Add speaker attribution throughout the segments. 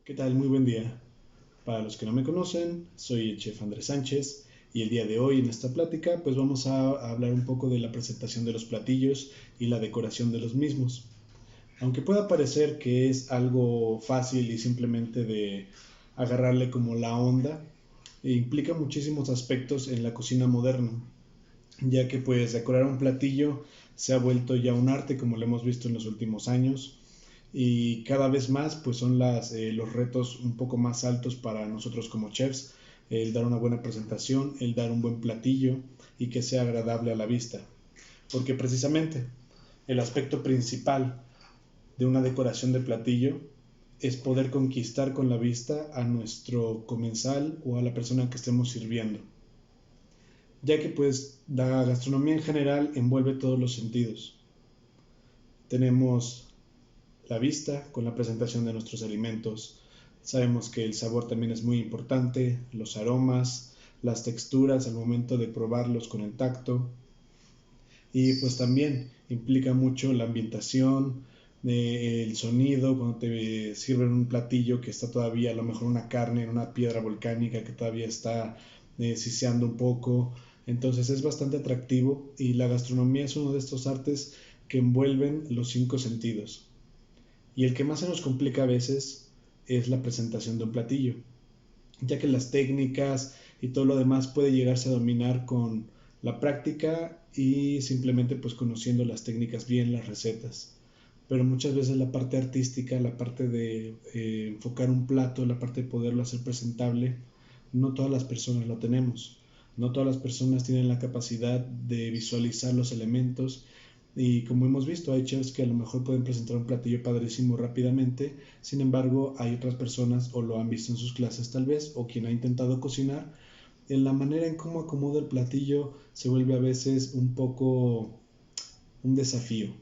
Speaker 1: ¿Qué tal? Muy buen día. Para los que no me conocen, soy el chef Andrés Sánchez y el día de hoy en esta plática pues vamos a hablar un poco de la presentación de los platillos y la decoración de los mismos. Aunque pueda parecer que es algo fácil y simplemente de agarrarle como la onda, implica muchísimos aspectos en la cocina moderna, ya que pues decorar un platillo se ha vuelto ya un arte como lo hemos visto en los últimos años y cada vez más pues son los retos un poco más altos para nosotros como chefs, el dar una buena presentación, el dar un buen platillo y que sea agradable a la vista, porque precisamente el aspecto principal de una decoración de platillo es poder conquistar con la vista a nuestro comensal o a la persona que estemos sirviendo, ya que pues la gastronomía en general envuelve todos los sentidos. Tenemos la vista con la presentación de nuestros alimentos. Sabemos que el sabor también es muy importante, los aromas, las texturas al momento de probarlos con el tacto. Y pues también implica mucho la ambientación, el sonido, cuando te sirven un platillo que está todavía a lo mejor una carne en una piedra volcánica que todavía está siseando un poco. Entonces es bastante atractivo y la gastronomía es uno de estos artes que envuelven los cinco sentidos. Y el que más se nos complica a veces es la presentación de un platillo, ya que las técnicas y todo lo demás puede llegarse a dominar con la práctica y simplemente pues conociendo las técnicas bien, las recetas. Pero muchas veces la parte artística, la parte de enfocar un plato, la parte de poderlo hacer presentable, no todas las personas lo tenemos. No todas las personas tienen la capacidad de visualizar los elementos y como hemos visto, hay chefs que a lo mejor pueden presentar un platillo padrísimo rápidamente, sin embargo, hay otras personas, o lo han visto en sus clases tal vez, o quien ha intentado cocinar, en la manera en cómo acomoda el platillo se vuelve a veces un poco un desafío.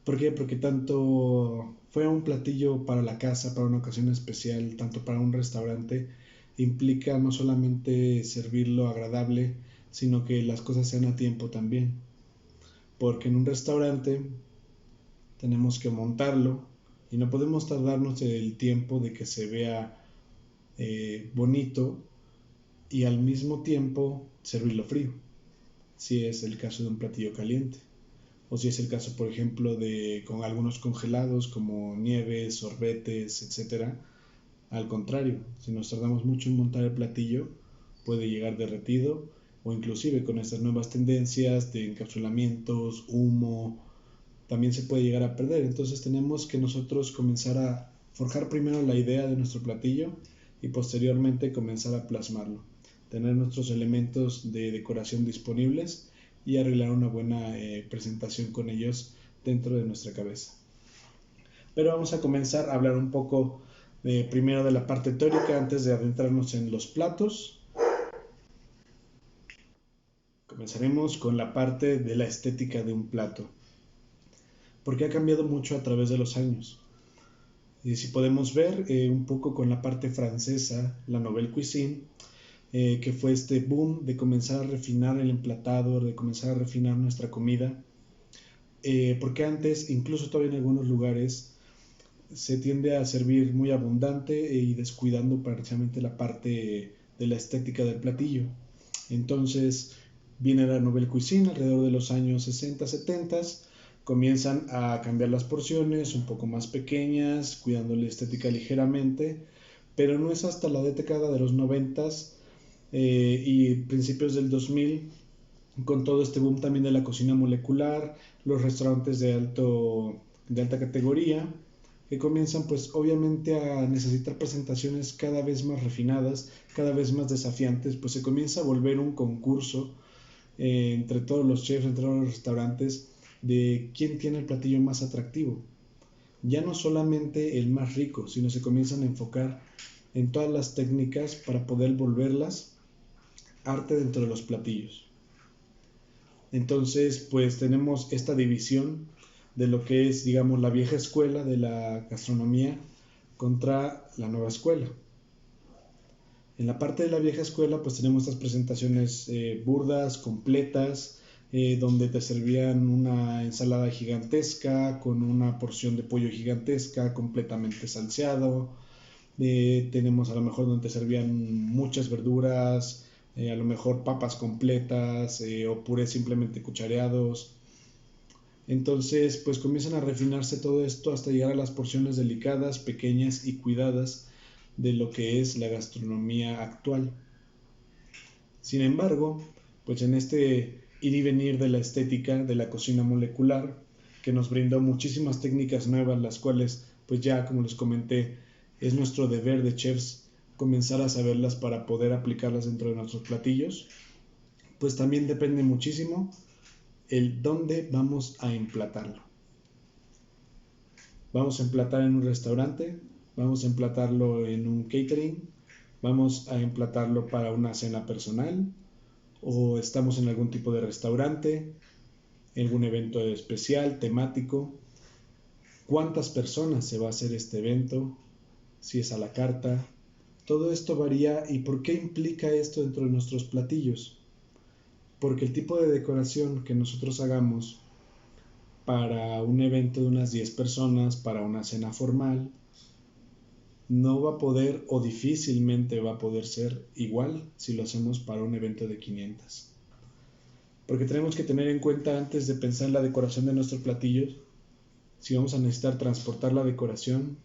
Speaker 1: ¿Por qué? Porque tanto fue un platillo para la casa, para una ocasión especial, tanto para un restaurante, implica no solamente servirlo agradable, sino que las cosas sean a tiempo también. Porque en un restaurante tenemos que montarlo y no podemos tardarnos el tiempo de que se vea bonito y al mismo tiempo servirlo frío, si es el caso de un platillo caliente. O si es el caso, por ejemplo, de con algunos congelados como nieves, sorbetes, etcétera. Al contrario, si nos tardamos mucho en montar el platillo, puede llegar derretido o inclusive con estas nuevas tendencias de encapsulamientos, humo, también se puede llegar a perder. Entonces tenemos que nosotros comenzar a forjar primero la idea de nuestro platillo y posteriormente comenzar a plasmarlo. Tener nuestros elementos de decoración disponibles y arreglar una buena presentación con ellos dentro de nuestra cabeza. Pero vamos a comenzar a hablar un poco primero de la parte teórica antes de adentrarnos en los platos. Comenzaremos con la parte de la estética de un plato, porque ha cambiado mucho a través de los años. Y si podemos ver un poco con la parte francesa, la nouvelle cuisine, que fue este boom de comenzar a refinar el emplatado, de comenzar a refinar nuestra comida, porque antes, incluso todavía en algunos lugares, se tiende a servir muy abundante y descuidando precisamente la parte de la estética del platillo. Entonces viene la nouvelle cuisine alrededor de los años 60, 70, comienzan a cambiar las porciones un poco más pequeñas, cuidando la estética ligeramente, pero no es hasta la década de los 90 y principios del 2000, con todo este boom también de la cocina molecular, los restaurantes de alta categoría, que comienzan pues obviamente a necesitar presentaciones cada vez más refinadas, cada vez más desafiantes, pues se comienza a volver un concurso entre todos los chefs, entre todos los restaurantes, de quién tiene el platillo más atractivo. Ya no solamente el más rico, sino se comienzan a enfocar en todas las técnicas para poder volverlas arte dentro de los platillos. Entonces, pues tenemos esta división de lo que es, digamos, la vieja escuela de la gastronomía contra la nueva escuela. En la parte de la vieja escuela, pues tenemos estas presentaciones burdas, completas, donde te servían una ensalada gigantesca con una porción de pollo gigantesca completamente salseado. Tenemos a lo mejor donde te servían muchas verduras, a lo mejor papas completas o purés simplemente cuchareados. Entonces, pues comienzan a refinarse todo esto hasta llegar a las porciones delicadas, pequeñas y cuidadas de lo que es la gastronomía actual. Sin embargo, pues en este ir y venir de la estética de la cocina molecular, que nos brindó muchísimas técnicas nuevas, las cuales, pues ya como les comenté, es nuestro deber de chefs comenzar a saberlas para poder aplicarlas dentro de nuestros platillos, pues también depende muchísimo el dónde vamos a emplatarlo. Vamos a emplatar en un restaurante, vamos a emplatarlo en un catering, vamos a emplatarlo para una cena personal o estamos en algún tipo de restaurante, algún evento especial, temático. ¿Cuántas personas se va a hacer este evento? Si es a la carta. Todo esto varía. ¿Y por qué implica esto dentro de nuestros platillos? Porque el tipo de decoración que nosotros hagamos para un evento de unas 10 personas, para una cena formal, no va a poder o difícilmente va a poder ser igual si lo hacemos para un evento de 500. Porque tenemos que tener en cuenta antes de pensar en la decoración de nuestros platillos, si vamos a necesitar transportar la decoración,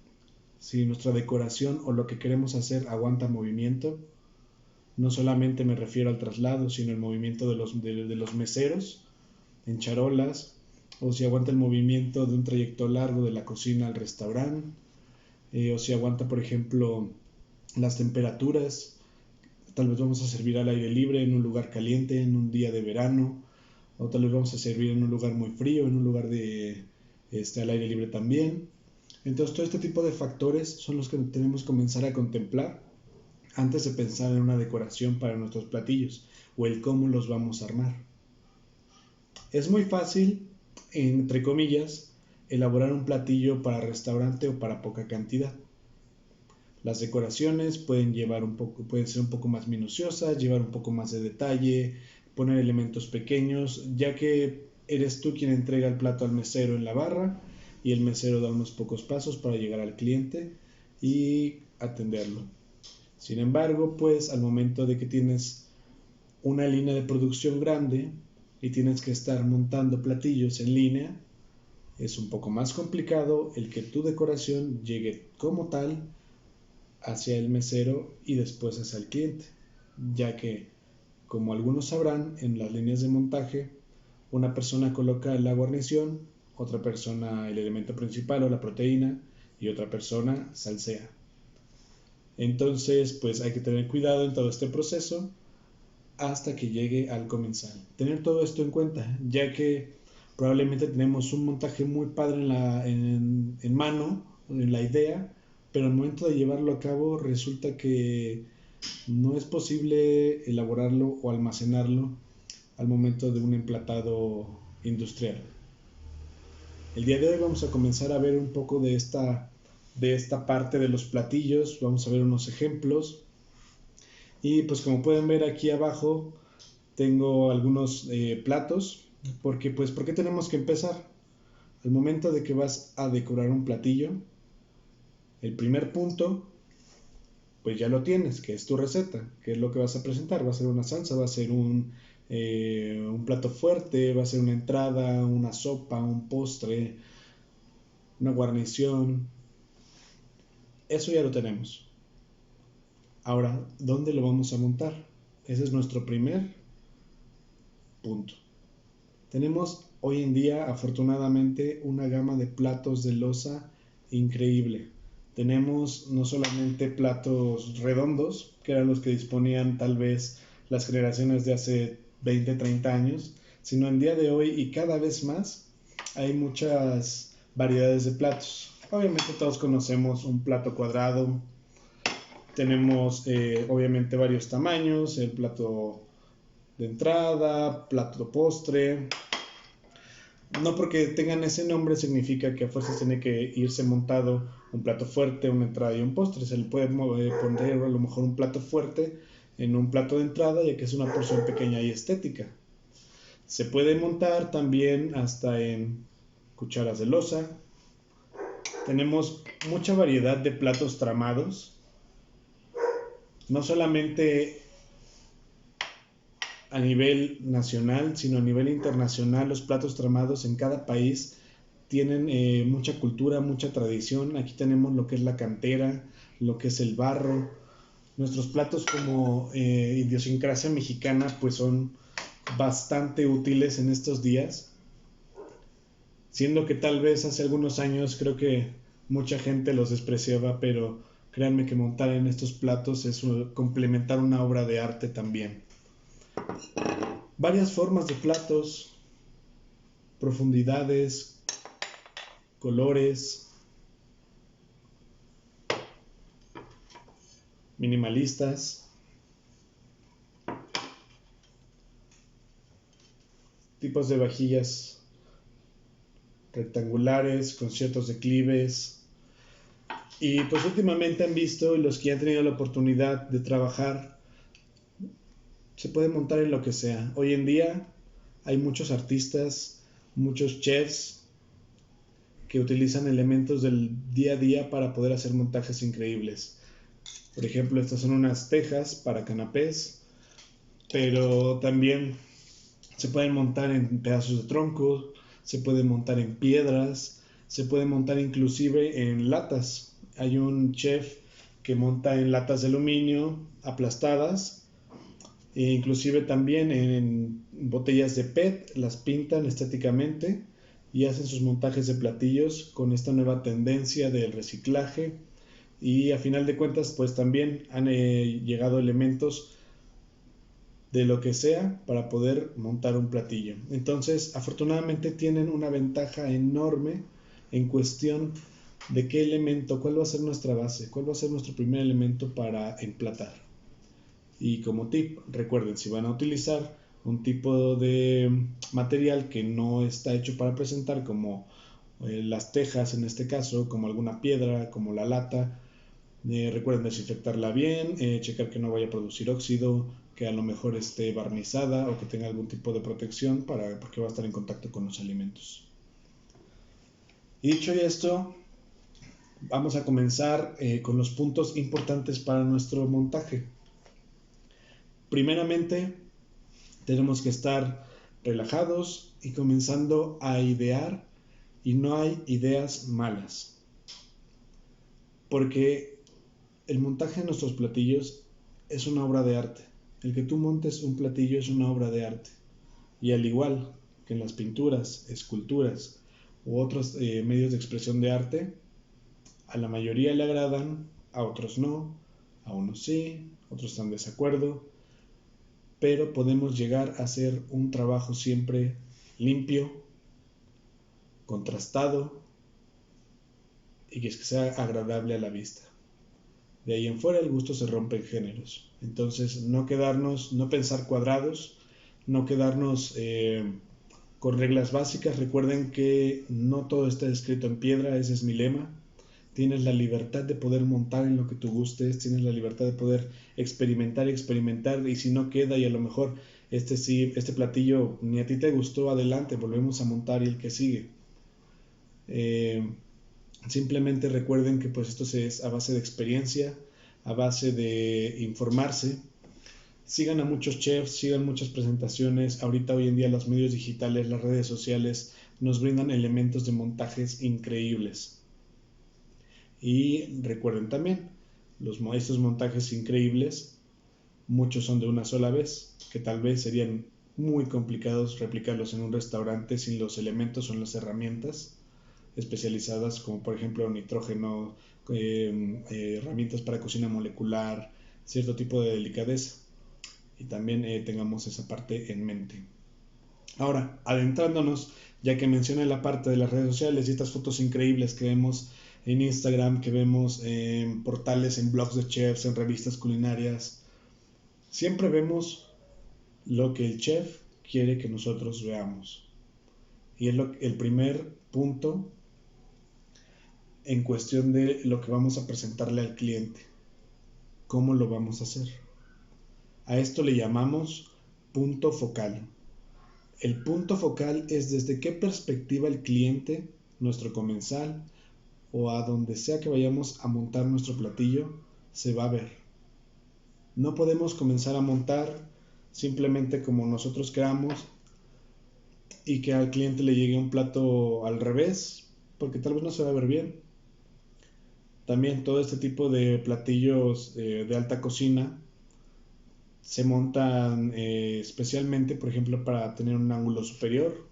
Speaker 1: si nuestra decoración o lo que queremos hacer aguanta movimiento. No solamente me refiero al traslado, sino el movimiento de los meseros en charolas, o si aguanta el movimiento de un trayecto largo de la cocina al restaurante, o si aguanta, por ejemplo, las temperaturas. Tal vez vamos a servir al aire libre en un lugar caliente, en un día de verano, o tal vez vamos a servir en un lugar muy frío, en un lugar al aire libre también. Entonces, todo este tipo de factores son los que tenemos que comenzar a contemplar antes de pensar en una decoración para nuestros platillos o el cómo los vamos a armar. Es muy fácil, entre comillas, elaborar un platillo para restaurante o para poca cantidad. Las decoraciones pueden ser un poco más minuciosas, llevar un poco más de detalle, poner elementos pequeños, ya que eres tú quien entrega el plato al mesero en la barra y el mesero da unos pocos pasos para llegar al cliente y atenderlo. Sin embargo, pues al momento de que tienes una línea de producción grande y tienes que estar montando platillos en línea, es un poco más complicado el que tu decoración llegue como tal hacia el mesero y después hacia el cliente, ya que, como algunos sabrán, en las líneas de montaje, una persona coloca la guarnición, otra persona el elemento principal o la proteína y otra persona salsea. Entonces, pues hay que tener cuidado en todo este proceso hasta que llegue al comensal. Tener todo esto en cuenta, ya que probablemente tenemos un montaje muy padre en mano, en la idea, pero al momento de llevarlo a cabo resulta que no es posible elaborarlo o almacenarlo al momento de un emplatado industrial. El día de hoy vamos a comenzar a ver un poco de esta parte de los platillos, vamos a ver unos ejemplos y pues como pueden ver aquí abajo tengo algunos platos, porque pues ¿por qué tenemos que empezar? Al momento de que vas a decorar un platillo, el primer punto pues ya lo tienes, que es tu receta, que es lo que vas a presentar, va a ser una salsa, va a ser un plato fuerte, va a ser una entrada, una sopa, un postre, una guarnición, eso ya lo tenemos. Ahora, ¿dónde lo vamos a montar? Ese es nuestro primer punto. Tenemos hoy en día, afortunadamente, una gama de platos de loza increíble. Tenemos no solamente platos redondos, que eran los que disponían tal vez las generaciones de hace 20, 30 años, sino en día de hoy y cada vez más hay muchas variedades de platos. Obviamente todos conocemos un plato cuadrado, tenemos obviamente varios tamaños, el plato de entrada, plato postre. No porque tengan ese nombre significa que a fuerzas tiene que irse montado un plato fuerte, una entrada y un postre. Se le puede poner a lo mejor un plato fuerte en un plato de entrada, ya que es una porción pequeña y estética. Se puede montar también hasta en cucharas de loza. Tenemos mucha variedad de platos tramados, no solamente a nivel nacional, sino a nivel internacional. Los platos tramados en cada país tienen mucha cultura, mucha tradición. Aquí tenemos lo que es la cantera, lo que es el barro. Nuestros platos como idiosincrasia mexicana pues son bastante útiles en estos días, siendo que tal vez hace algunos años creo que mucha gente los despreciaba, pero créanme que montar en estos platos es complementar una obra de arte también. Varias formas de platos, profundidades, colores, minimalistas, tipos de vajillas rectangulares con ciertos declives. Y pues últimamente han visto, los que han tenido la oportunidad de trabajar, se puede montar en lo que sea. Hoy en día hay muchos artistas, muchos chefs que utilizan elementos del día a día para poder hacer montajes increíbles. Por ejemplo, estas son unas tejas para canapés, pero también se pueden montar en pedazos de tronco, se pueden montar en piedras, se puede montar inclusive en latas. Hay un chef que monta en latas de aluminio aplastadas, e inclusive también en botellas de PET, las pintan estéticamente y hacen sus montajes de platillos con esta nueva tendencia del reciclaje. Y a final de cuentas pues también han llegado elementos de lo que sea para poder montar un platillo. Entonces, afortunadamente tienen una ventaja enorme en cuestión de qué elemento, cuál va a ser nuestra base, cuál va a ser nuestro primer elemento para emplatar. Y como tip, recuerden, si van a utilizar un tipo de material que no está hecho para presentar, como las tejas en este caso, como alguna piedra, como la lata, recuerden desinfectarla bien, checar que no vaya a producir óxido, que a lo mejor esté barnizada o que tenga algún tipo de protección porque va a estar en contacto con los alimentos. Y dicho esto, vamos a comenzar con los puntos importantes para nuestro montaje. Primeramente, tenemos que estar relajados y comenzando a idear, y no hay ideas malas, porque el montaje de nuestros platillos es una obra de arte. El que tú montes un platillo es una obra de arte. Y al igual que en las pinturas, esculturas u otros medios de expresión de arte, a la mayoría le agradan, a otros no, a unos sí, otros están de desacuerdo, pero podemos llegar a hacer un trabajo siempre limpio, contrastado y que sea agradable a la vista. De ahí en fuera el gusto se rompe en géneros. Entonces no pensar cuadrados, no quedarnos con reglas básicas. Recuerden que no todo está escrito en piedra, ese es mi lema. Tienes la libertad de poder montar en lo que tú gustes, tienes la libertad de poder experimentar, y si no queda y a lo mejor este platillo ni a ti te gustó, adelante, volvemos a montar y el que sigue. Simplemente recuerden que pues esto es a base de experiencia, a base de informarse. Sigan a muchos chefs, sigan muchas presentaciones. Ahorita hoy en día los medios digitales, las redes sociales nos brindan elementos de montajes increíbles. Y recuerden también, estos montajes increíbles, muchos son de una sola vez, que tal vez serían muy complicados replicarlos en un restaurante sin los elementos o las herramientas especializadas, como por ejemplo nitrógeno, herramientas para cocina molecular, cierto tipo de delicadeza, y también tengamos esa parte en mente. Ahora, adentrándonos, ya que mencioné la parte de las redes sociales y estas fotos increíbles que vemos en Instagram, que vemos en portales, en blogs de chefs, en revistas culinarias, siempre vemos lo que el chef quiere que nosotros veamos. Y es el primer punto en cuestión de lo que vamos a presentarle al cliente. ¿Cómo lo vamos a hacer? A esto le llamamos punto focal. El punto focal es desde qué perspectiva el cliente, nuestro comensal o a donde sea que vayamos a montar nuestro platillo, se va a ver. No podemos comenzar a montar simplemente como nosotros queramos y que al cliente le llegue un plato al revés, porque tal vez no se va a ver bien. También todo este tipo de platillos de alta cocina se montan especialmente, por ejemplo, para tener un ángulo superior,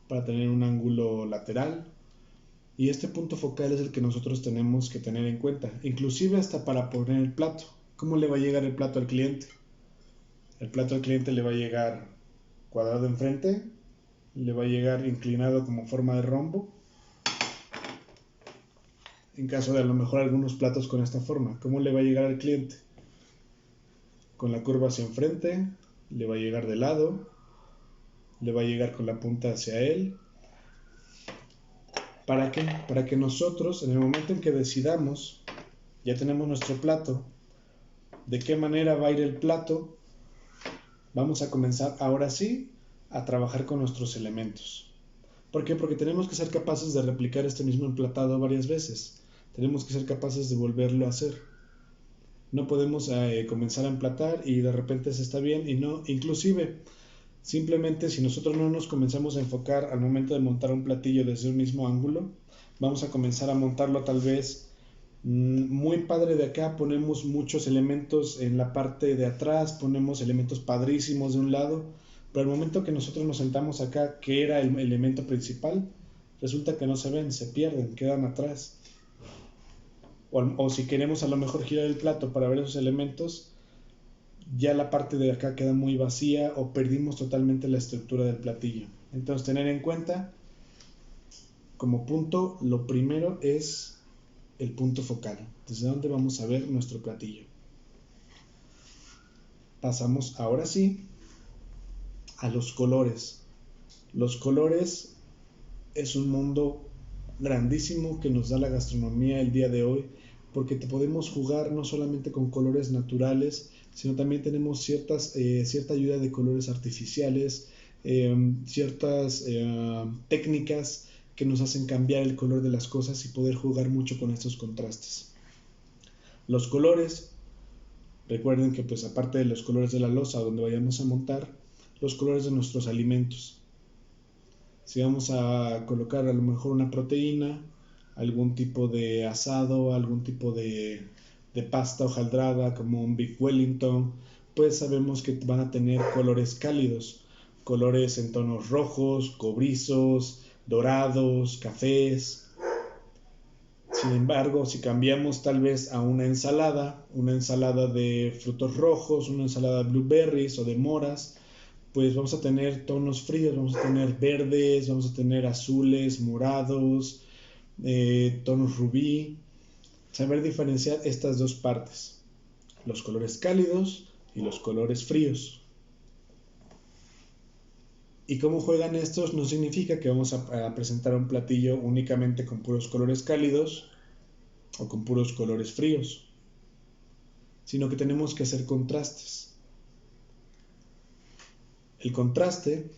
Speaker 1: para tener un ángulo lateral. Y este punto focal es el que nosotros tenemos que tener en cuenta, inclusive hasta para poner el plato. ¿Cómo le va a llegar el plato al cliente? El plato al cliente le va a llegar cuadrado enfrente, le va a llegar inclinado como forma de rombo, en caso de a lo mejor algunos platos con esta forma. ¿Cómo le va a llegar al cliente? Con la curva hacia enfrente, le va a llegar de lado, le va a llegar con la punta hacia él. ¿Para qué? Para que nosotros, en el momento en que decidamos, ya tenemos nuestro plato, de qué manera va a ir el plato, vamos a comenzar ahora sí a trabajar con nuestros elementos. ¿Por qué? Porque tenemos que ser capaces de replicar este mismo emplatado varias veces. Tenemos que ser capaces de volverlo a hacer. No podemos comenzar a emplatar y de repente se está bien y no, inclusive simplemente si nosotros no nos comenzamos a enfocar al momento de montar un platillo desde un mismo ángulo, vamos a comenzar a montarlo tal vez muy padre de acá, ponemos muchos elementos en la parte de atrás, ponemos elementos padrísimos de un lado, pero al momento que nosotros nos sentamos acá, que era el elemento principal, resulta que no se ven, se pierden, quedan atrás. O si queremos a lo mejor girar el plato para ver esos elementos, ya la parte de acá queda muy vacía o perdimos totalmente la estructura del platillo. Entonces tener en cuenta como punto, lo primero es el punto focal, desde donde vamos a ver nuestro platillo. Pasamos ahora sí a los colores. Los colores es un mundo grandísimo que nos da la gastronomía el día de hoy, porque te podemos jugar no solamente con colores naturales, sino también tenemos cierta ayuda de colores artificiales, ciertas técnicas que nos hacen cambiar el color de las cosas y poder jugar mucho con estos contrastes. Los colores, recuerden que pues aparte de los colores de la loza donde vayamos a montar, los colores de nuestros alimentos. Si vamos a colocar a lo mejor una proteína, algún tipo de asado, algún tipo de pasta hojaldrada como un Big Wellington, pues sabemos que van a tener colores cálidos, colores en tonos rojos, cobrizos, dorados, cafés. Sin embargo, si cambiamos tal vez a una ensalada de frutos rojos, una ensalada de blueberries o de moras, pues vamos a tener tonos fríos, vamos a tener verdes, vamos a tener azules, morados, tonos rubí. Saber diferenciar estas dos partes, los colores cálidos y los colores fríos. Y cómo juegan estos no significa que vamos a presentar un platillo únicamente con puros colores cálidos o con puros colores fríos, sino que tenemos que hacer contrastes. El contraste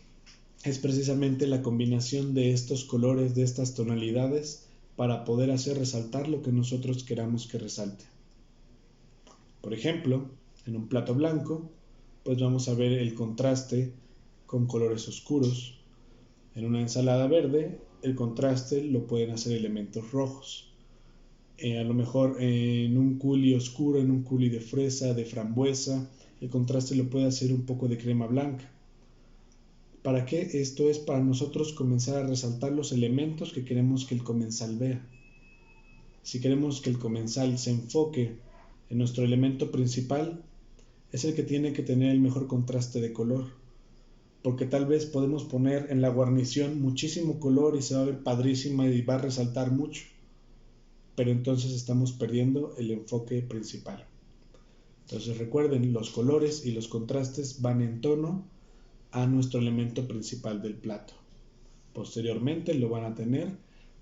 Speaker 1: es precisamente la combinación de estos colores, de estas tonalidades, para poder hacer resaltar lo que nosotros queramos que resalte. Por ejemplo, en un plato blanco, pues vamos a ver el contraste con colores oscuros. En una ensalada verde, el contraste lo pueden hacer elementos rojos. A lo mejor en un coulis oscuro, en un coulis de fresa, de frambuesa, el contraste lo puede hacer un poco de crema blanca. ¿Para qué? Esto es para nosotros comenzar a resaltar los elementos que queremos que el comensal vea. Si queremos que el comensal se enfoque en nuestro elemento principal, es el que tiene que tener el mejor contraste de color, porque tal vez podemos poner en la guarnición muchísimo color y se va a ver padrísima y va a resaltar mucho, pero entonces estamos perdiendo el enfoque principal. Entonces recuerden, los colores y los contrastes van en tono a nuestro elemento principal del plato. Posteriormente lo van a tener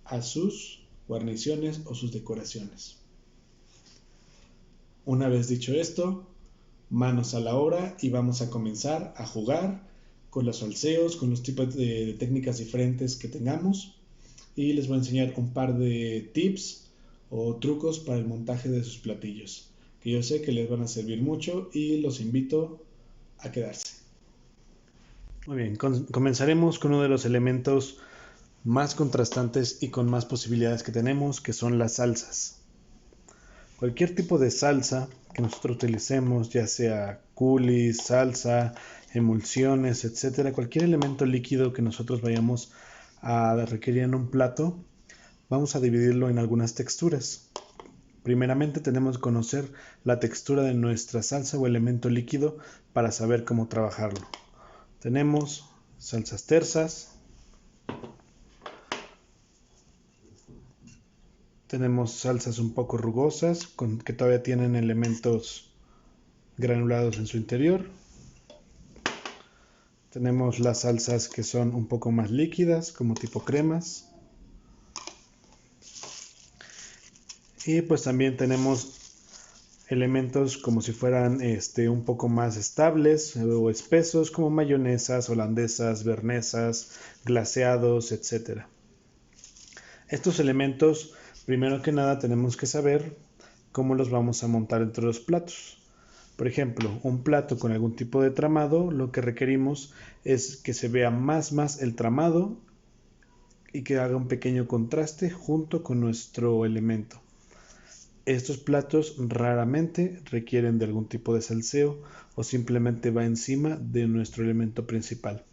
Speaker 1: a sus guarniciones o sus decoraciones. Una vez dicho esto, manos a la obra y vamos a comenzar a jugar con los salseos, con los tipos de técnicas diferentes que tengamos, y les voy a enseñar un par de tips o trucos para el montaje de sus platillos, que yo sé que les van a servir mucho y los invito a quedarse. Muy bien, comenzaremos con uno de los elementos más contrastantes y con más posibilidades que tenemos, que son las salsas. Cualquier tipo de salsa que nosotros utilicemos, ya sea coulis, salsa, emulsiones, etcétera, cualquier elemento líquido que nosotros vayamos a requerir en un plato, vamos a dividirlo en algunas texturas. Primeramente tenemos que conocer la textura de nuestra salsa o elemento líquido para saber cómo trabajarlo. Tenemos salsas tersas, tenemos salsas un poco rugosas que todavía tienen elementos granulados en su interior. Tenemos las salsas que son un poco más líquidas, como tipo cremas. Y pues también tenemos elementos como si fueran un poco más estables o espesos, como mayonesas, holandesas, bernesas, glaseados, etc. Estos elementos, primero que nada, tenemos que saber cómo los vamos a montar entre los platos. Por ejemplo, un plato con algún tipo de tramado, lo que requerimos es que se vea más el tramado y que haga un pequeño contraste junto con nuestro elemento. Estos platos raramente requieren de algún tipo de salseo o simplemente va encima de nuestro elemento principal,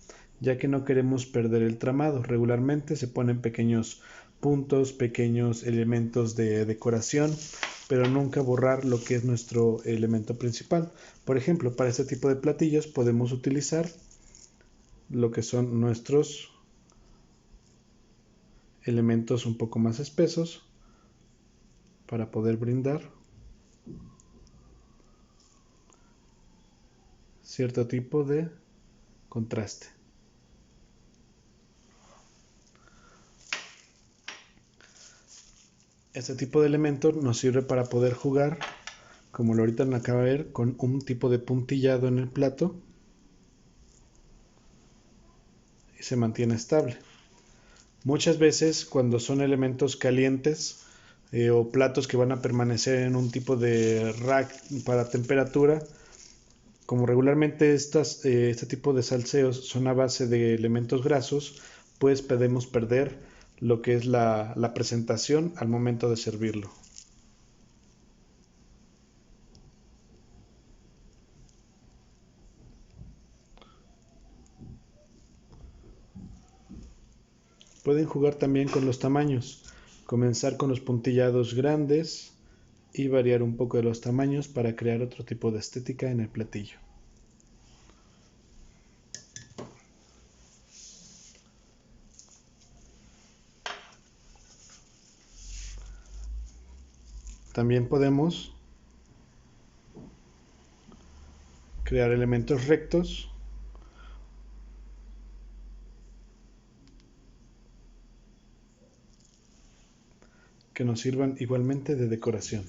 Speaker 1: ya que no queremos perder el tramado. Regularmente se ponen pequeños puntos, pequeños elementos de decoración, pero nunca borrar lo que es nuestro elemento principal. Por ejemplo, para este tipo de platillos podemos utilizar lo que son nuestros elementos un poco más espesos para poder brindar cierto tipo de contraste. Este tipo de elementos nos sirve para poder jugar, como lo ahorita nos acaba de ver, con un tipo de puntillado en el plato y se mantiene estable. Muchas veces cuando son elementos calientes o platos que van a permanecer en un tipo de rack para temperatura, como regularmente este tipo de salseos son a base de elementos grasos, pues podemos perder lo que es la presentación al momento de servirlo. Pueden jugar también con los tamaños, comenzar con los puntillados grandes y variar un poco de los tamaños para crear otro tipo de estética en el platillo. También podemos crear elementos rectos que nos sirvan igualmente de decoración.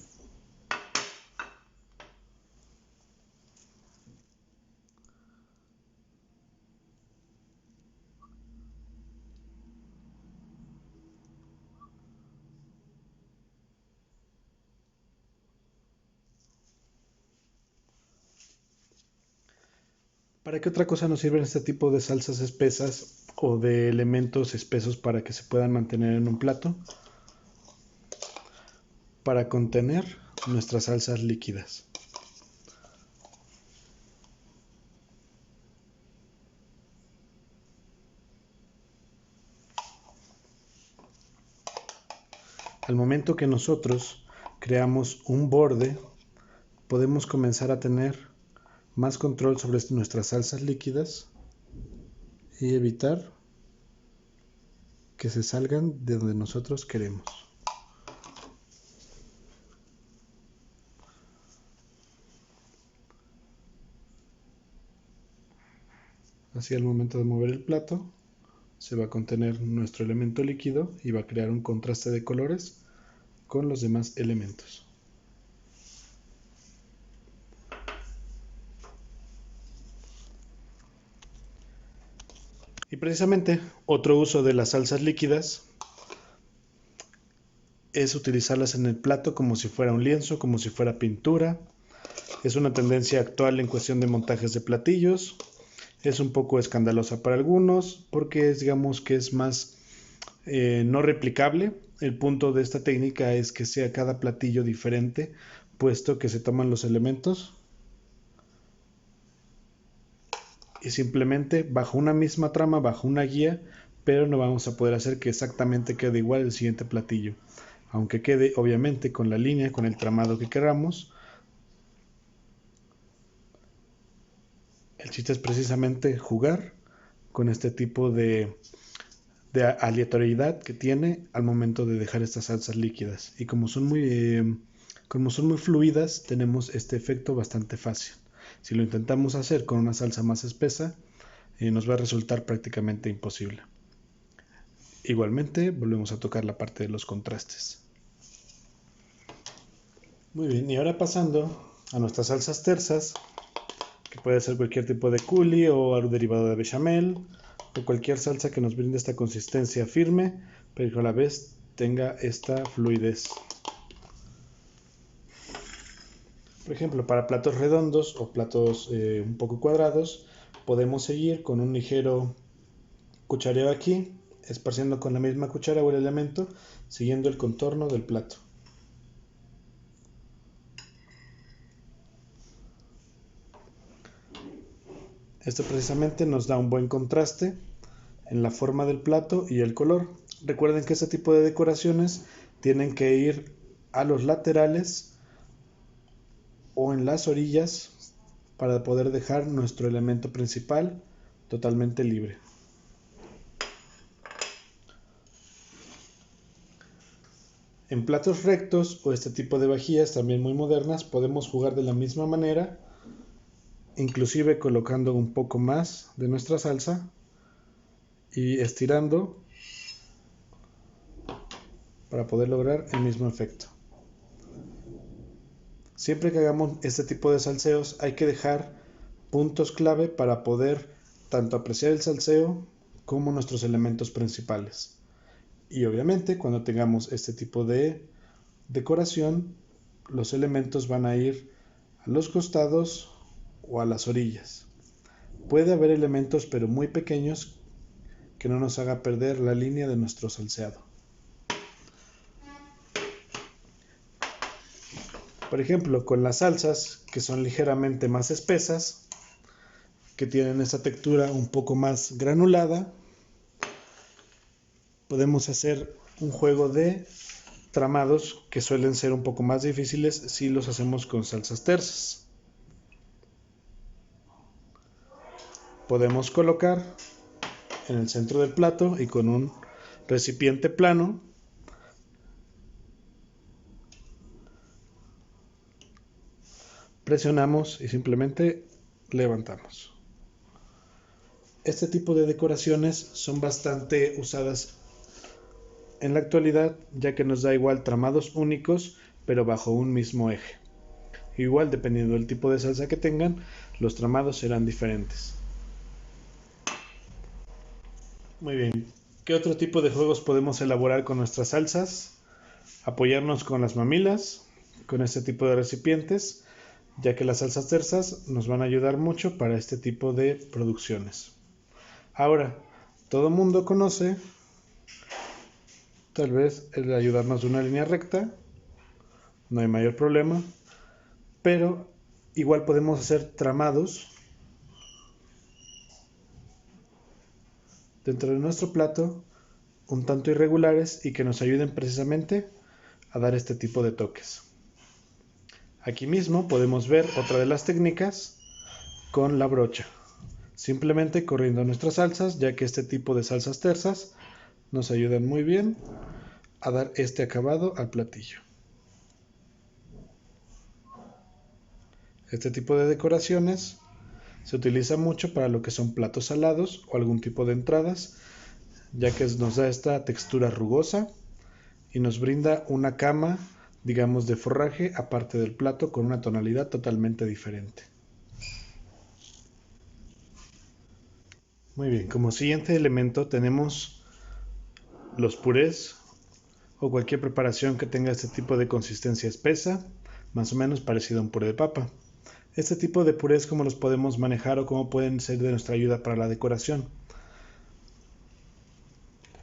Speaker 1: ¿Para qué otra cosa nos sirven este tipo de salsas espesas o de elementos espesos para que se puedan mantener en un plato? Para contener nuestras salsas líquidas. Al momento que nosotros creamos un borde, podemos comenzar a tener más control sobre nuestras salsas líquidas y evitar que se salgan de donde nosotros queremos. Así al momento de mover el plato se va a contener nuestro elemento líquido y va a crear un contraste de colores con los demás elementos. Y precisamente otro uso de las salsas líquidas es utilizarlas en el plato como si fuera un lienzo, como si fuera pintura. Es una tendencia actual en cuestión de montajes de platillos. Es un poco escandalosa para algunos porque digamos que es más no replicable. El punto de esta técnica es que sea cada platillo diferente, puesto que se toman los elementos y simplemente bajo una misma trama, bajo una guía, pero no vamos a poder hacer que exactamente quede igual el siguiente platillo, aunque quede obviamente con la línea, con el tramado que queramos. El chiste es precisamente jugar con este tipo de aleatoriedad que tiene al momento de dejar estas salsas líquidas, y como son muy fluidas, tenemos este efecto bastante fácil. Si lo intentamos hacer con una salsa más espesa, nos va a resultar prácticamente imposible. Igualmente volvemos a tocar la parte de los contrastes. Muy bien, y ahora pasando a nuestras salsas tersas, que puede ser cualquier tipo de coulis o algo derivado de bechamel, o cualquier salsa que nos brinde esta consistencia firme, pero que a la vez tenga esta fluidez. Por ejemplo, para platos redondos o platos un poco cuadrados, podemos seguir con un ligero cuchareo aquí, esparciendo con la misma cuchara o el elemento, siguiendo el contorno del plato. Esto precisamente nos da un buen contraste en la forma del plato y el color. Recuerden que este tipo de decoraciones tienen que ir a los laterales o en las orillas para poder dejar nuestro elemento principal totalmente libre. En platos rectos o este tipo de vajillas también muy modernas podemos jugar de la misma manera, inclusive colocando un poco más de nuestra salsa y estirando para poder lograr el mismo efecto. Siempre que hagamos este tipo de salseos hay que dejar puntos clave para poder tanto apreciar el salseo como nuestros elementos principales. Y obviamente cuando tengamos este tipo de decoración, los elementos van a ir a los costados o a las orillas. Puede haber elementos pero muy pequeños que no nos haga perder la línea de nuestro salseado. Por ejemplo, con las salsas que son ligeramente más espesas, que tienen esta textura un poco más granulada, podemos hacer un juego de tramados que suelen ser un poco más difíciles si los hacemos con salsas tersas. Podemos colocar en el centro del plato y con un recipiente plano presionamos y simplemente levantamos. Este tipo de decoraciones son bastante usadas en la actualidad, ya que nos da igual tramados únicos pero bajo un mismo eje. Igual, dependiendo del tipo de salsa que tengan, los tramados serán diferentes. Muy bien, ¿qué otro tipo de juegos podemos elaborar con nuestras salsas? Apoyarnos con las mamilas, con este tipo de recipientes, ya que las salsas tersas nos van a ayudar mucho para este tipo de producciones. Ahora, todo el mundo conoce tal vez el ayudarnos de una línea recta, no hay mayor problema, pero igual podemos hacer tramados dentro de nuestro plato un tanto irregulares y que nos ayuden precisamente a dar este tipo de toques. Aquí mismo podemos ver otra de las técnicas con la brocha, simplemente corriendo nuestras salsas, ya que este tipo de salsas tersas nos ayudan muy bien a dar este acabado al platillo. Este tipo de decoraciones se utiliza mucho para lo que son platos salados o algún tipo de entradas, ya que nos da esta textura rugosa y nos brinda una cama, digamos, de forraje aparte del plato con una tonalidad totalmente diferente. Muy bien, como siguiente elemento tenemos los purés o cualquier preparación que tenga este tipo de consistencia espesa, más o menos parecido a un puré de papa. Este tipo de purés, ¿cómo los podemos manejar o cómo pueden ser de nuestra ayuda para la decoración?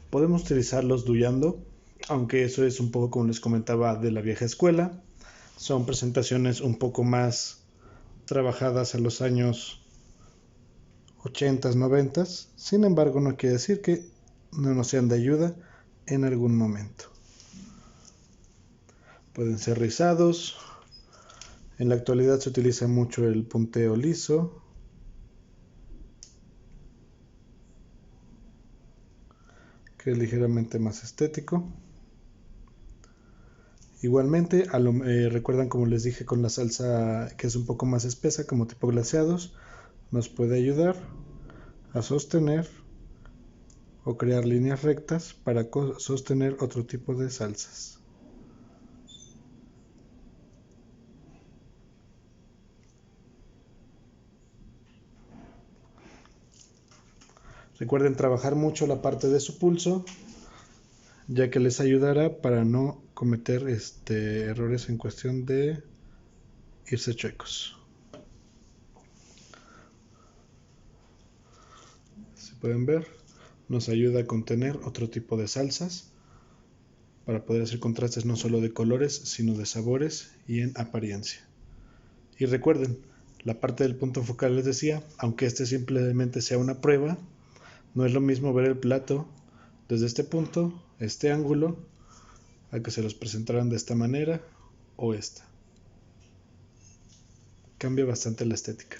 Speaker 1: Podemos utilizarlos dullando, aunque eso es un poco como les comentaba de la vieja escuela. Son presentaciones un poco más trabajadas a los años 80, 90. Sin embargo, no quiere decir que no nos sean de ayuda en algún momento. Pueden ser rizados. En la actualidad se utiliza mucho el punteo liso, que es ligeramente más estético. Igualmente, recuerdan como les dije con la salsa que es un poco más espesa, como tipo glaseados, nos puede ayudar a sostener o crear líneas rectas para sostener otro tipo de salsas. Recuerden trabajar mucho la parte de su pulso, ya que les ayudará para no cometer errores en cuestión de irse chuecos. Si pueden ver, nos ayuda a contener otro tipo de salsas para poder hacer contrastes no solo de colores, sino de sabores y en apariencia. Y recuerden, la parte del punto focal les decía, aunque este simplemente sea una prueba, no es lo mismo ver el plato desde este punto, este ángulo, a que se los presentaran de esta manera o esta. Cambia bastante la estética.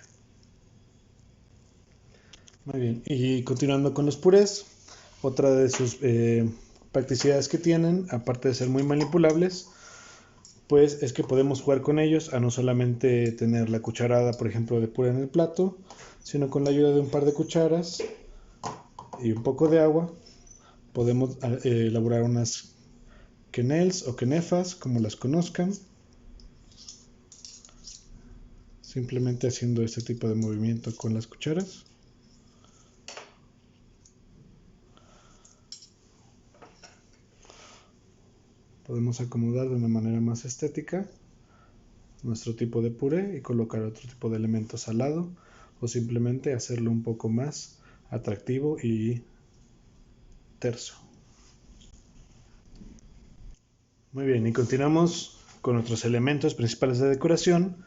Speaker 1: Muy bien, y continuando con los purés, otra de sus practicidades que tienen, aparte de ser muy manipulables, pues es que podemos jugar con ellos a no solamente tener la cucharada, por ejemplo, de puré en el plato, sino con la ayuda de un par de cucharas y un poco de agua, podemos elaborar unas quenelles o quenefas, como las conozcan, simplemente haciendo este tipo de movimiento con las cucharas. Podemos acomodar de una manera más estética nuestro tipo de puré y colocar otro tipo de elementos al lado, o simplemente hacerlo un poco más atractivo y terso. Muy bien, y continuamos con nuestros elementos principales de decoración,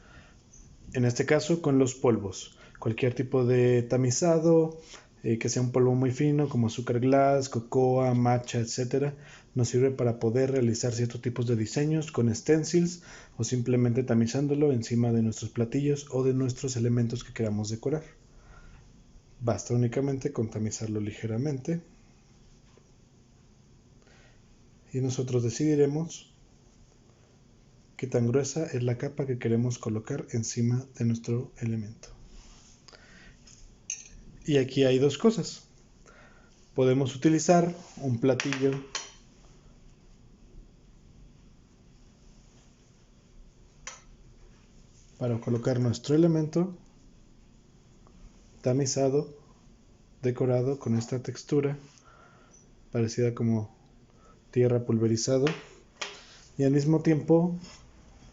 Speaker 1: en este caso con los polvos. Cualquier tipo de tamizado, que sea un polvo muy fino como azúcar glass, cocoa, matcha, etc., nos sirve para poder realizar ciertos tipos de diseños con stencils o simplemente tamizándolo encima de nuestros platillos o de nuestros elementos que queramos decorar. Basta únicamente con tamizarlo ligeramente y nosotros decidiremos qué tan gruesa es la capa que queremos colocar encima de nuestro elemento. Y aquí hay dos cosas. Podemos utilizar un platillo para colocar nuestro elemento tamizado, decorado con esta textura parecida como tierra pulverizado, y al mismo tiempo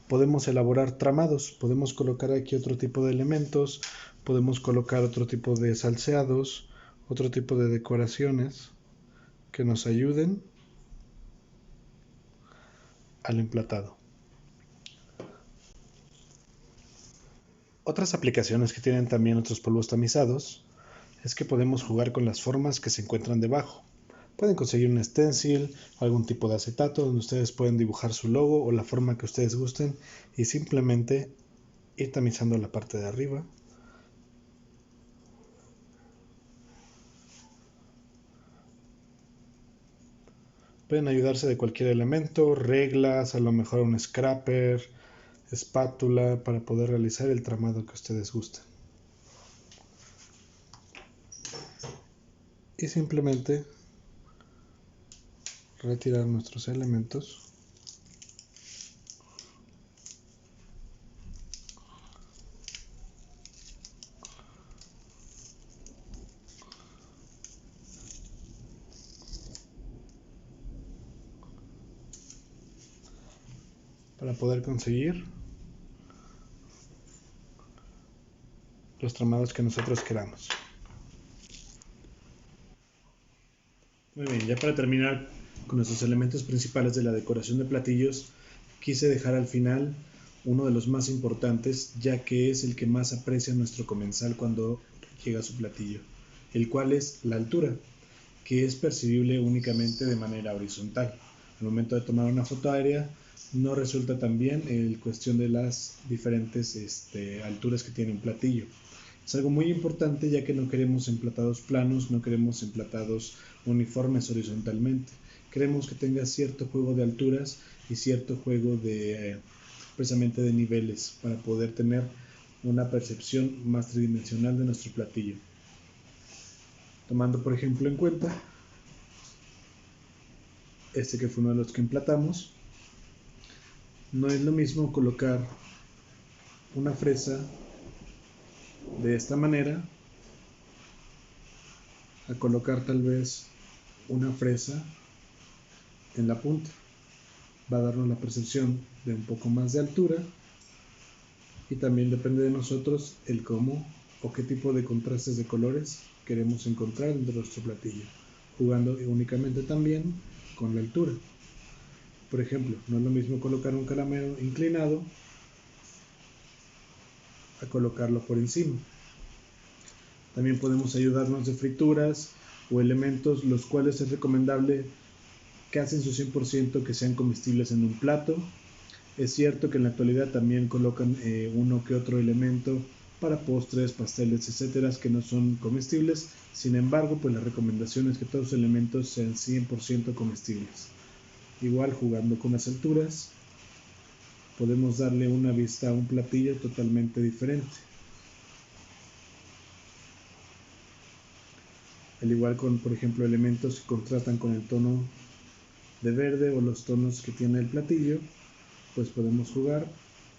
Speaker 1: podemos elaborar tramados, podemos colocar aquí otro tipo de elementos, podemos colocar otro tipo de salseados, otro tipo de decoraciones que nos ayuden al emplatado. Otras aplicaciones que tienen también otros polvos tamizados es que podemos jugar con las formas que se encuentran debajo. Pueden conseguir un stencil o algún tipo de acetato donde ustedes pueden dibujar su logo o la forma que ustedes gusten y simplemente ir tamizando la parte de arriba. Pueden ayudarse de cualquier elemento, reglas, a lo mejor un scraper, espátula, para poder realizar el tramado que ustedes gusten. Y simplemente retirar nuestros elementos para poder conseguir los tramados que nosotros queramos. Muy bien, ya para terminar con nuestros elementos principales de la decoración de platillos, quise dejar al final uno de los más importantes, ya que es el que más aprecia nuestro comensal cuando llega a su platillo, el cual es la altura, que es percibible únicamente de manera horizontal. Al momento de tomar una foto aérea, no resulta tan bien en cuestión de las diferentes alturas que tiene un platillo. Es algo muy importante, ya que no queremos emplatados planos, no queremos emplatados uniformes horizontalmente. Queremos que tenga cierto juego de alturas y cierto juego precisamente de niveles, para poder tener una percepción más tridimensional de nuestro platillo. Tomando por ejemplo en cuenta este que fue uno de los que emplatamos, no es lo mismo colocar una fresa de esta manera a colocar tal vez una fresa en la punta. Va a darnos la percepción de un poco más de altura, y también depende de nosotros el cómo o qué tipo de contrastes de colores queremos encontrar dentro de nuestro platillo, jugando únicamente también con la altura. Por ejemplo, no es lo mismo colocar un calamero inclinado a colocarlo por encima. También podemos ayudarnos de frituras o elementos los cuales es recomendable casi en su 100% que sean comestibles en un plato. Es cierto que en la actualidad también colocan uno que otro elemento para postres, pasteles, etcétera, que no son comestibles. Sin embargo, pues la recomendación es que todos los elementos sean 100% comestibles. Igual, jugando con las alturas, podemos darle una vista a un platillo totalmente diferente. Al igual con, por ejemplo, elementos que contrastan con el tono de verde o los tonos que tiene el platillo, pues podemos jugar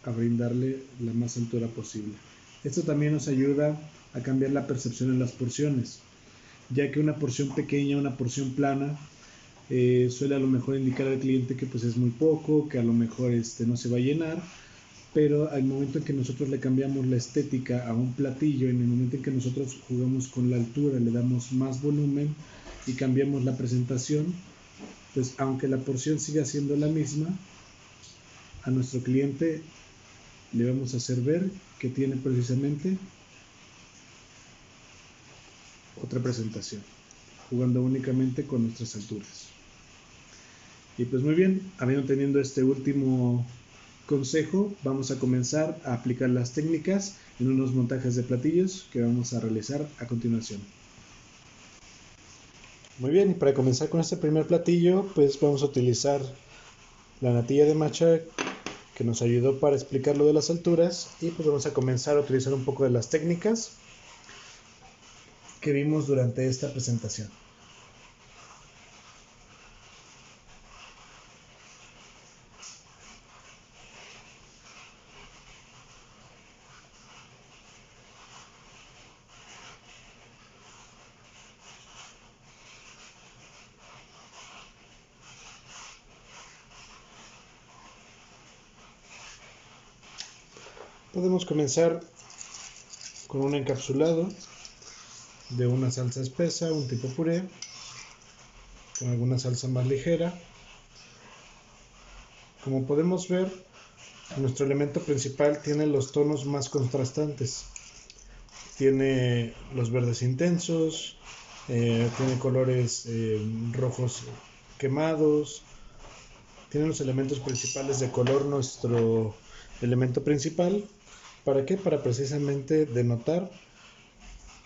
Speaker 1: a brindarle la más altura posible. Esto también nos ayuda a cambiar la percepción en las porciones, ya que una porción pequeña, una porción plana, suele a lo mejor indicar al cliente que pues es muy poco, que a lo mejor no se va a llenar, pero al momento en que nosotros le cambiamos la estética a un platillo, en el momento en que nosotros jugamos con la altura, le damos más volumen y cambiamos la presentación, pues aunque la porción siga siendo la misma, a nuestro cliente le vamos a hacer ver que tiene precisamente otra presentación, jugando únicamente con nuestras alturas. Y pues muy bien, teniendo este último consejo, vamos a comenzar a aplicar las técnicas en unos montajes de platillos que vamos a realizar a continuación. Muy bien, y para comenzar con este primer platillo, pues vamos a utilizar la natilla de matcha, que nos ayudó para explicar lo de las alturas, y pues vamos a comenzar a utilizar un poco de las técnicas que vimos durante esta presentación. Podemos comenzar con un encapsulado de una salsa espesa, un tipo puré, con alguna salsa más ligera. Como podemos ver, nuestro elemento principal tiene los tonos más contrastantes. Tiene los verdes intensos, tiene colores rojos quemados. Tiene los elementos principales de color nuestro elemento principal. ¿Para qué? Para precisamente denotar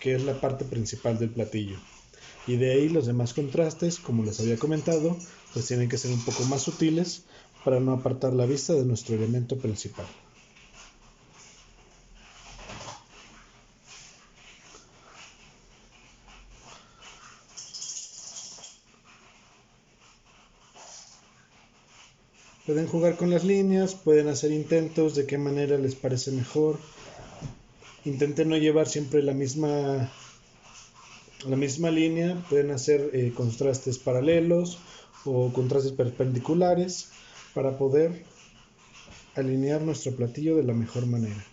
Speaker 1: que es la parte principal del platillo. Y de ahí los demás contrastes, como les había comentado, pues tienen que ser un poco más sutiles para no apartar la vista de nuestro elemento principal. Pueden jugar con las líneas, pueden hacer intentos de qué manera les parece mejor. Intenten no llevar siempre la misma línea, pueden hacer contrastes paralelos o contrastes perpendiculares para poder alinear nuestro platillo de la mejor manera.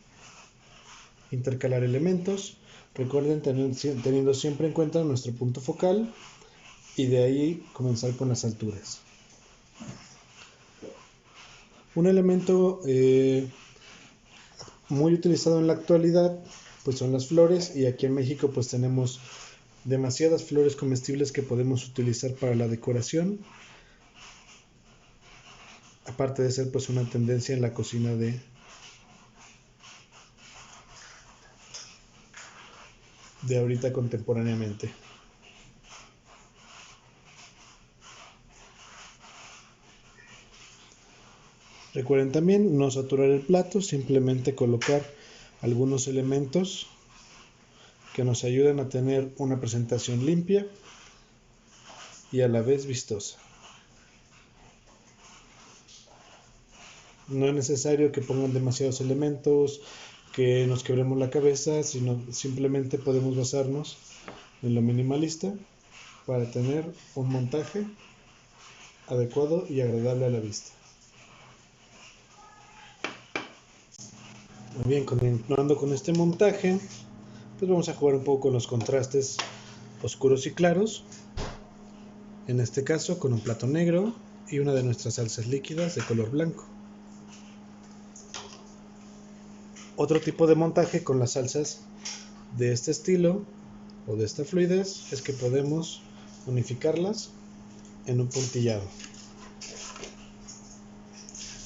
Speaker 1: Intercalar elementos. Recuerden teniendo siempre en cuenta nuestro punto focal y de ahí comenzar con las alturas. Un elemento muy utilizado en la actualidad pues son las flores, y aquí en México pues tenemos demasiadas flores comestibles que podemos utilizar para la decoración, aparte de ser pues una tendencia en la cocina de ahorita contemporáneamente. Recuerden también no saturar el plato, simplemente colocar algunos elementos que nos ayuden a tener una presentación limpia y a la vez vistosa. No es necesario que pongan demasiados elementos, que nos quebremos la cabeza, sino simplemente podemos basarnos en lo minimalista para tener un montaje adecuado y agradable a la vista. Muy bien, continuando con este montaje, pues vamos a jugar un poco con los contrastes oscuros y claros. En este caso con un plato negro y una de nuestras salsas líquidas de color blanco. Otro tipo de montaje con las salsas de este estilo o de esta fluidez es que podemos unificarlas en un puntillado.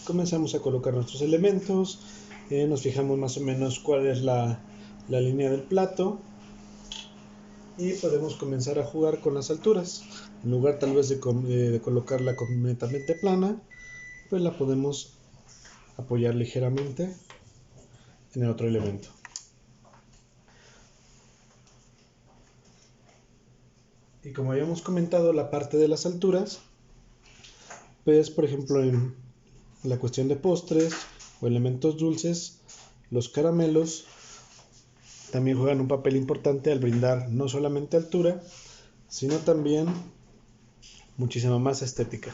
Speaker 1: Comenzamos a colocar nuestros elementos, nos fijamos más o menos cuál es la línea del plato y podemos comenzar a jugar con las alturas. En lugar tal vez de colocarla completamente plana, pues la podemos apoyar ligeramente en el otro elemento. Y como habíamos comentado, la parte de las alturas, pues por ejemplo en la cuestión de postres o elementos dulces, los caramelos también juegan un papel importante al brindar no solamente altura, sino también muchísima más estética.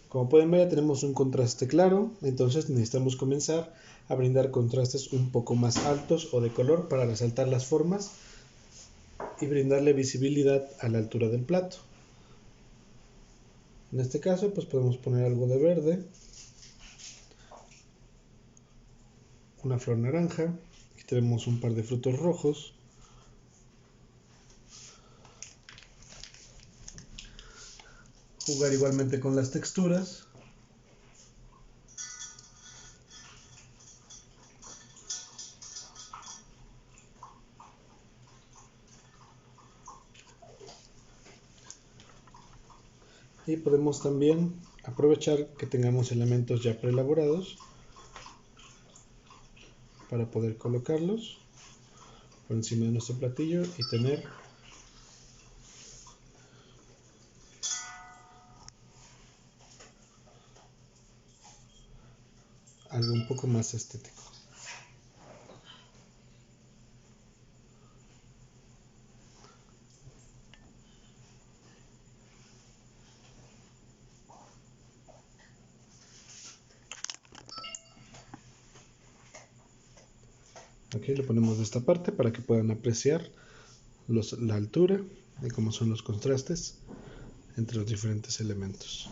Speaker 1: Como pueden ver, ya tenemos un contraste claro, entonces necesitamos comenzar a brindar contrastes un poco más altos o de color para resaltar las formas y brindarle visibilidad a la altura del plato. En este caso pues podemos poner algo de verde, una flor naranja, aquí tenemos un par de frutos rojos, jugar igualmente con las texturas, y podemos también aprovechar que tengamos elementos ya preelaborados para poder colocarlos por encima de nuestro platillo y tener algo un poco más estético. Aquí lo ponemos de esta parte para que puedan apreciar la altura y cómo son los contrastes entre los diferentes elementos.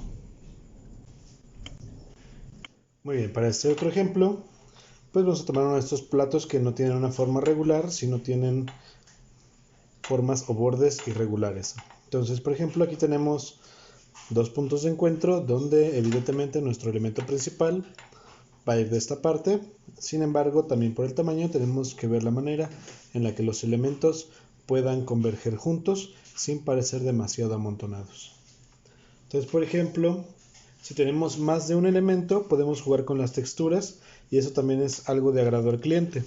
Speaker 1: Muy bien, para este otro ejemplo, pues vamos a tomar uno de estos platos que no tienen una forma regular, sino tienen formas o bordes irregulares. Entonces, por ejemplo, aquí tenemos dos puntos de encuentro donde evidentemente nuestro elemento principal va a ir de esta parte. Sin embargo, también por el tamaño tenemos que ver la manera en la que los elementos puedan converger juntos sin parecer demasiado amontonados. Entonces, por ejemplo, si tenemos más de un elemento, podemos jugar con las texturas y eso también es algo de agrado al cliente.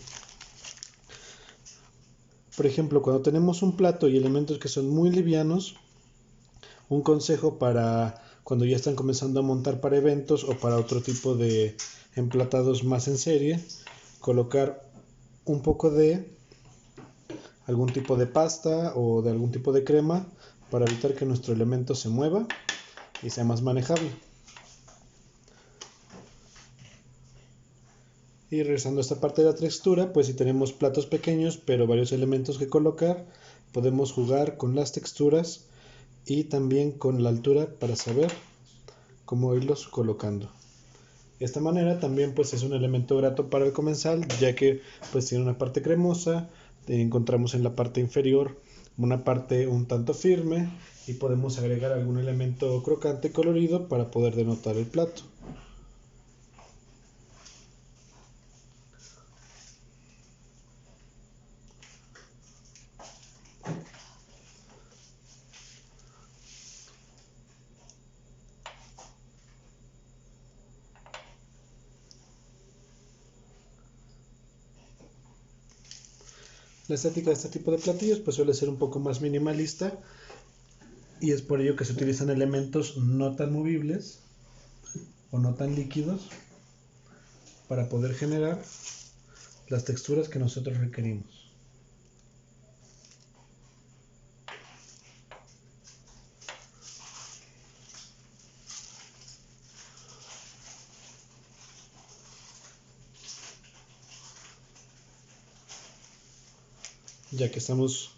Speaker 1: Por ejemplo, cuando tenemos un plato y elementos que son muy livianos, un consejo para cuando ya están comenzando a montar para eventos o para otro tipo de emplatados más en serie, colocar un poco de algún tipo de pasta o de algún tipo de crema para evitar que nuestro elemento se mueva y sea más manejable. Y regresando a esta parte de la textura, pues si tenemos platos pequeños pero varios elementos que colocar, podemos jugar con las texturas y también con la altura para saber cómo irlos colocando. De esta manera también pues es un elemento grato para el comensal, ya que pues tiene una parte cremosa, encontramos en la parte inferior una parte un tanto firme y podemos agregar algún elemento crocante colorido para poder denotar el plato. La estética de este tipo de platillos pues suele ser un poco más minimalista y es por ello que se utilizan elementos no tan movibles o no tan líquidos para poder generar las texturas que nosotros requerimos. Ya que estamos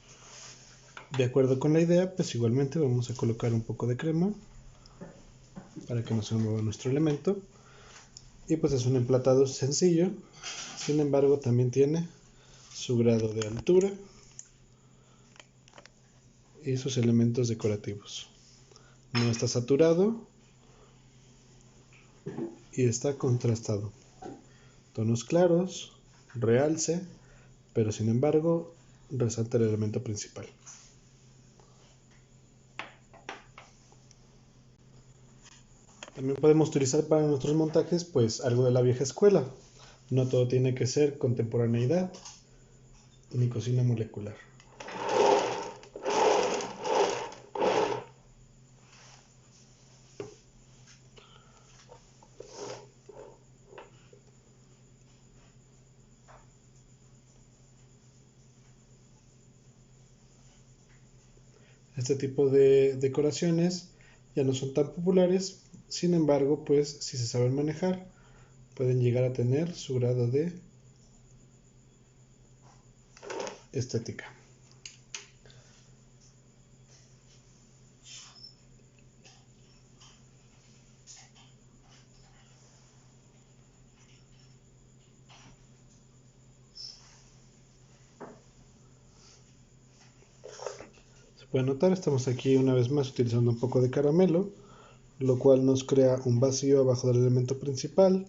Speaker 1: de acuerdo con la idea, pues igualmente vamos a colocar un poco de crema para que no se mueva nuestro elemento. Y pues es un emplatado sencillo, sin embargo también tiene su grado de altura y sus elementos decorativos. No está saturado y está contrastado. Tonos claros, realce, pero sin embargo resalta el elemento principal. También podemos utilizar para nuestros montajes pues algo de la vieja escuela. No todo tiene que ser contemporaneidad ni cocina molecular. Este tipo de decoraciones ya no son tan populares, sin embargo, pues si se saben manejar, pueden llegar a tener su grado de estética. Se puede notar, estamos aquí una vez más utilizando un poco de caramelo, lo cual nos crea un vacío abajo del elemento principal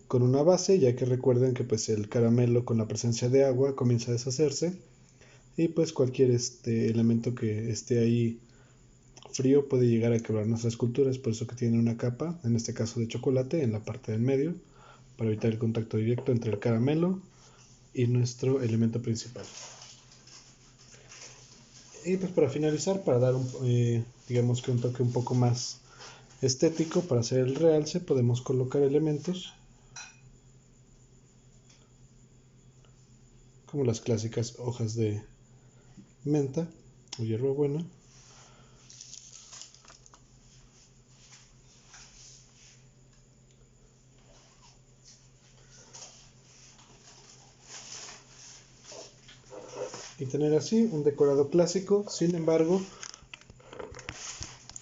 Speaker 1: con una base, ya que recuerden que pues el caramelo con la presencia de agua comienza a deshacerse y pues cualquier elemento que esté ahí frío puede llegar a quebrar nuestras esculturas, por eso que tiene una capa, en este caso de chocolate, en la parte del medio, para evitar el contacto directo entre el caramelo y nuestro elemento principal. Y pues para finalizar, para dar digamos que un toque un poco más estético, para hacer el realce, podemos colocar elementos como las clásicas hojas de menta o hierbabuena. Y tener así un decorado clásico. Sin embargo,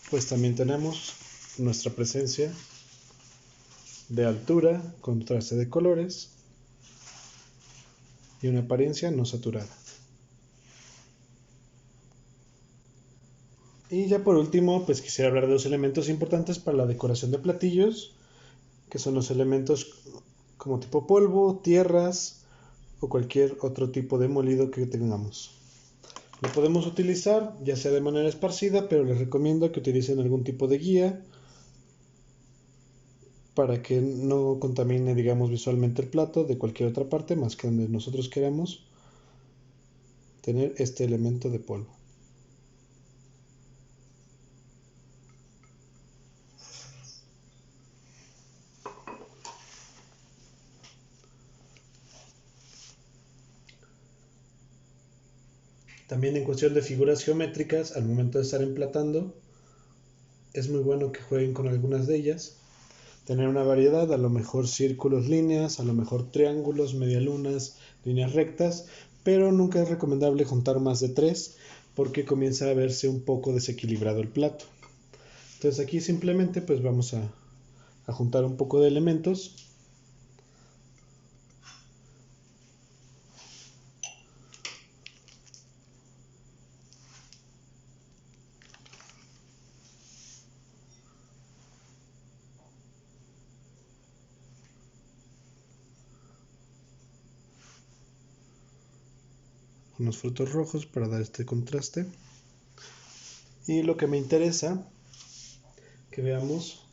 Speaker 1: pues también tenemos nuestra presencia de altura, contraste de colores y una apariencia no saturada. Y ya por último, pues quisiera hablar de los elementos importantes para la decoración de platillos, que son los elementos como tipo polvo, tierras o cualquier otro tipo de molido que tengamos. Lo podemos utilizar ya sea de manera esparcida, pero les recomiendo que utilicen algún tipo de guía para que no contamine, digamos, visualmente el plato de cualquier otra parte más que donde nosotros queramos tener este elemento de polvo. También en cuestión de figuras geométricas, al momento de estar emplatando, es muy bueno que jueguen con algunas de ellas, tener una variedad, a lo mejor círculos, líneas, a lo mejor triángulos, medialunas, líneas rectas, pero nunca es recomendable juntar más de 3 porque comienza a verse un poco desequilibrado el plato. Entonces aquí simplemente pues vamos a juntar un poco de elementos. Unos frutos rojos para dar este contraste. Y lo que me interesa que veamos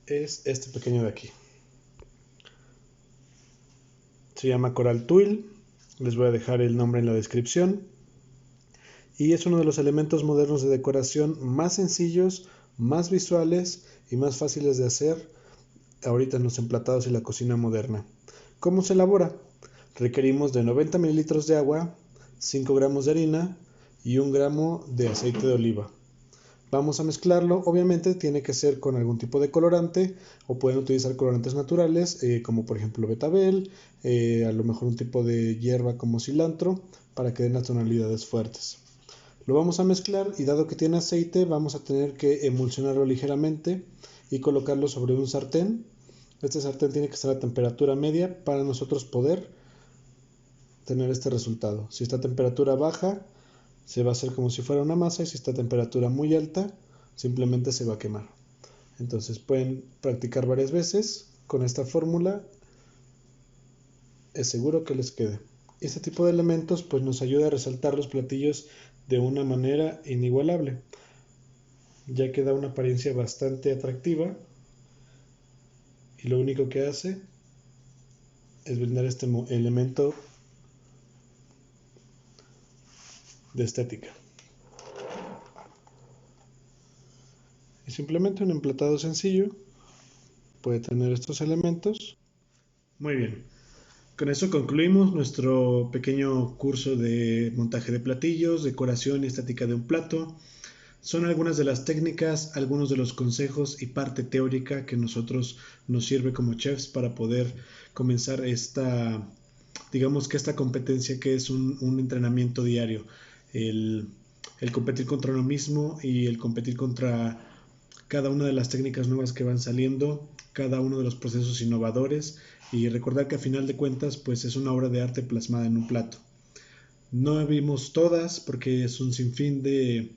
Speaker 1: es este pequeño de aquí. Se llama Coral Twill, les voy a dejar el nombre en la descripción. Y es uno de los elementos modernos de decoración más sencillos, más visuales y más fáciles de hacer ahorita en los emplatados y la cocina moderna. ¿Cómo se elabora? Requerimos de 90 mililitros de agua, 5 gramos de harina y 1 gramo de aceite de oliva. Vamos a mezclarlo, obviamente tiene que ser con algún tipo de colorante o pueden utilizar colorantes naturales como por ejemplo betabel, a lo mejor un tipo de hierba como cilantro para que den las tonalidades fuertes. Lo vamos a mezclar y dado que tiene aceite vamos a tener que emulsionarlo ligeramente y colocarlo sobre un sartén. Este sartén tiene que estar a temperatura media para nosotros poder tener este resultado. Si está a temperatura baja se va a hacer como si fuera una masa y si está a temperatura muy alta simplemente se va a quemar. Entonces pueden practicar varias veces con esta fórmula, es seguro que les quede. Este tipo de elementos pues nos ayuda a resaltar los platillos de una manera inigualable, ya que da una apariencia bastante atractiva y lo único que hace es brindar este elemento de estética. Y simplemente un emplatado sencillo puede tener estos elementos. Muy bien, con eso concluimos nuestro pequeño curso de montaje de platillos, decoración y estética de un plato. Son algunas de las técnicas, algunos de los consejos y parte teórica que nosotros nos sirve como chefs para poder comenzar digamos que esta competencia que es un entrenamiento diario. El competir contra uno mismo y el competir contra cada una de las técnicas nuevas que van saliendo, cada uno de los procesos innovadores y recordar que a final de cuentas pues es una obra de arte plasmada en un plato. No vimos todas porque es un sinfín de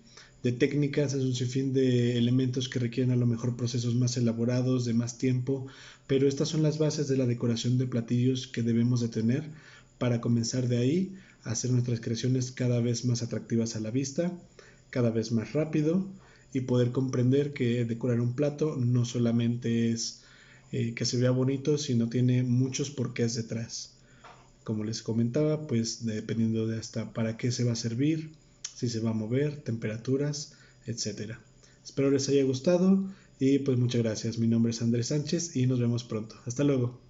Speaker 1: técnicas, es un sinfín de elementos que requieren a lo mejor procesos más elaborados, de más tiempo, pero estas son las bases de la decoración de platillos que debemos de tener para comenzar de ahí a hacer nuestras creaciones cada vez más atractivas a la vista, cada vez más rápido y poder comprender que decorar un plato no solamente es que se vea bonito, sino tiene muchos porqués detrás. Como les comentaba, pues dependiendo de hasta para qué se va a servir, si se va a mover, temperaturas, etcétera. Espero les haya gustado y pues muchas gracias. Mi nombre es Andrés Sánchez y nos vemos pronto. Hasta luego.